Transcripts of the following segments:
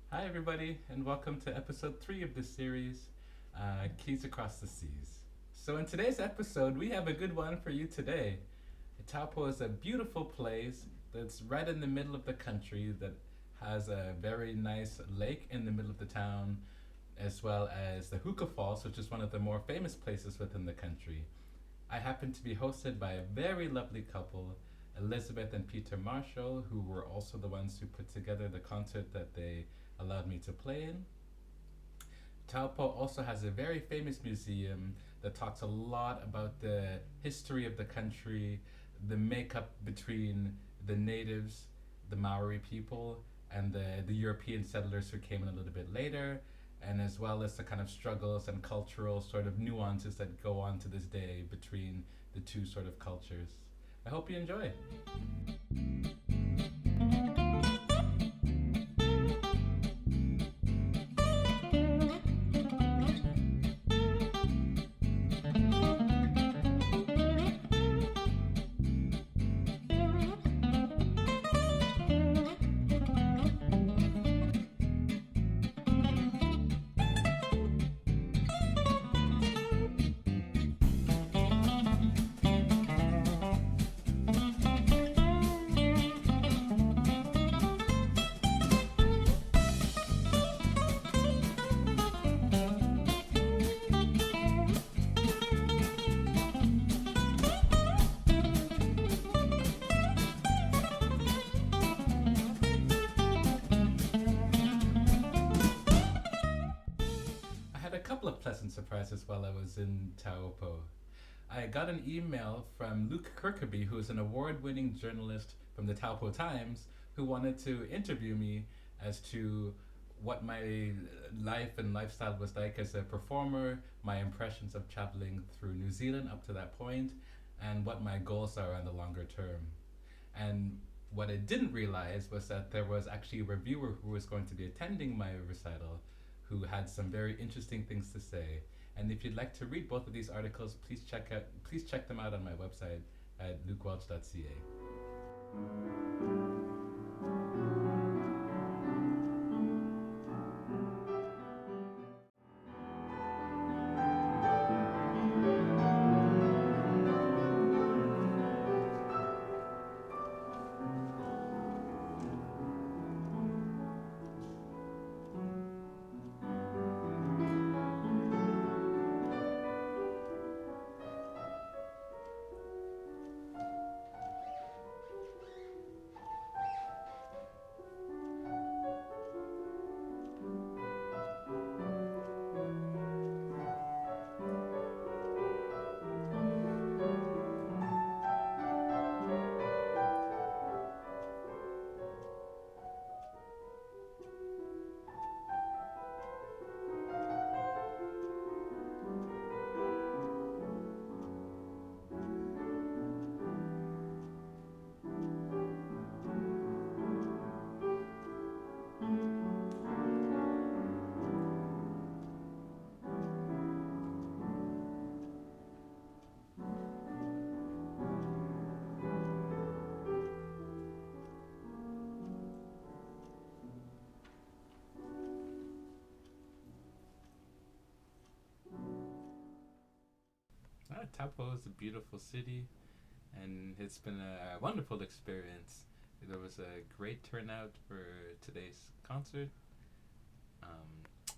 Hi, everybody, and welcome to episode 3 of this series, Keys Across the Seas. So, in today's episode, we have a good one for you today. Taupo is a beautiful place that's right in the middle of the country that has a very nice lake in the middle of the town, as well as the Hookah Falls, which is one of the more famous places within the country. I happen to be hosted by a very lovely couple, Elizabeth and Peter Marshall, who were also the ones who put together the concert that they allowed me to play in. Taupo also has a very famous museum that talks a lot about the history of the country, the makeup between the natives, the Maori people, and the European settlers who came in a little bit later, and as well as the kind of struggles and cultural sort of nuances that go on to this day between the two sort of cultures. I hope you enjoy. I had a couple of pleasant surprises while I was in Taupo. I got an email from Luke Kirkby, who is an award winning journalist from the Taupo Times, who wanted to interview me as to what my life and lifestyle was like as a performer, my impressions of traveling through New Zealand up to that point, and what my goals are on the longer term. And what I didn't realize was that there was actually a reviewer who was going to be attending my recital who had some very interesting things to say. And if you'd like to read both of these articles, please check them out on my website at lukewelch.ca. Taupo is a beautiful city, and it's been a wonderful experience. There was a great turnout for today's concert, um,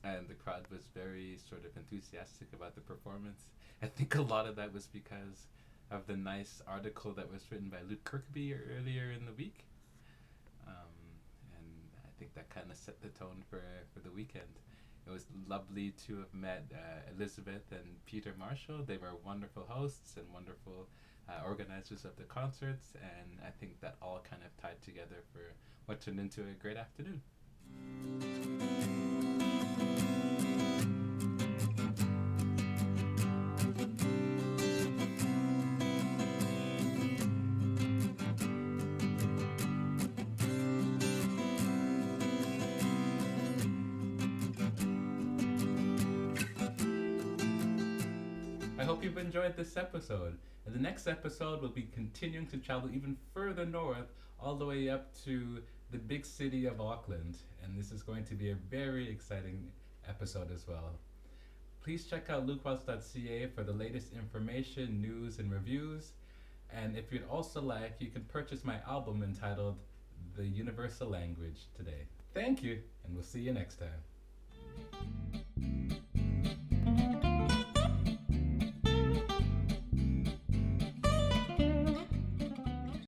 and the crowd was very sort of enthusiastic about the performance. I think a lot of that was because of the nice article that was written by Luke Kirkby earlier in the week, and I think that kind of set the tone for the weekend. It was lovely to have met Elizabeth and Peter Marshall. They were wonderful hosts and wonderful organizers of the concerts, and I think that all kind of tied together for what turned into a great afternoon. I hope you've enjoyed this episode. In the next episode, we'll be continuing to travel even further north, all the way up to the big city of Auckland, and this is going to be a very exciting episode as well. Please check out lukewelch.ca for the latest information, news, and reviews. And if you'd also like, you can purchase my album entitled The Universal Language today. Thank you, and we'll see you next time.